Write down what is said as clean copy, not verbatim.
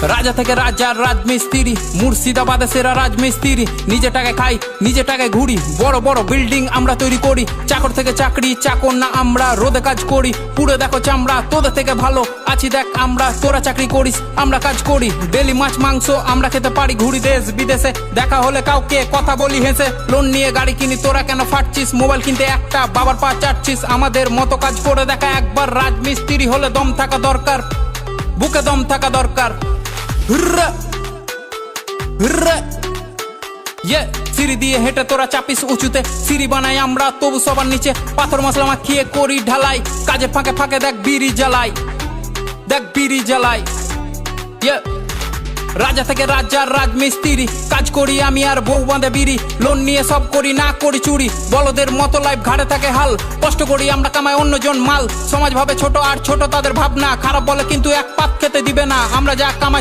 রাজা থেকে রাজার রাজমিস্ত্রি, মুর্শিদাবাদে সেরা রাজমিস্ত্রি। নিজে টাকায় খাই, নিজে টাকায় ঘুরি, বড় বড় বিল্ডিং আমরা তৈরি করি। চাকর থেকে চাকরি, চাকর না আমরা, রোদে কাজ করি, পুরো দেখো চামড়া। তোদের থেকে ভালো আছি দেখ আমরা, তোরা চাকরি করিস আমরা কাজ করি। ডেলি মাছ মাংস আমরা খেতে পারি, ঘুরি দেশ বিদেশে, দেখা হলে কাউকে কথা বলি হেসে। লোন নিয়ে গাড়ি কিনি, তোরা কেন ফাটছিস? মোবাইল কিনতে একটা বাবার পা চাটছিস। আমাদের মতো কাজ করে দেখা একবার, রাজমিস্ত্রি হলে দম থাকা দরকার, বুকে দম থাকা দরকার। সিঁড়ি দিয়ে হেঁটে তোরা চাপিস উঁচুতে, সিঁড়ি বানাই আমরা তবু সবার নিচে। পাথর মশলা মাখিয়ে করি ঢালাই, কাজে ফাঁকে ফাঁকে দেখ বিড়ি জ্বালাই, দেখ বিড়ি জ্বালাই। রাজা থেকে রাজার রাজমিস্ত্রি, কাজ করি আমি আর বউ বাঁধে বিড়ি। লোন নিয়ে সব করি, না করি চুরি, বলদের মতো লাইফ ঘাড়ে থাকে হাল। কষ্ট করি আমরা, কামাই অন্যজন মাল। সমাজ ভাবে ছোট আর ছোট তাদের ভাবনা, খারাপ বলে কিন্তু এক পাত খেতে দিবে না। আমরা যা কামাই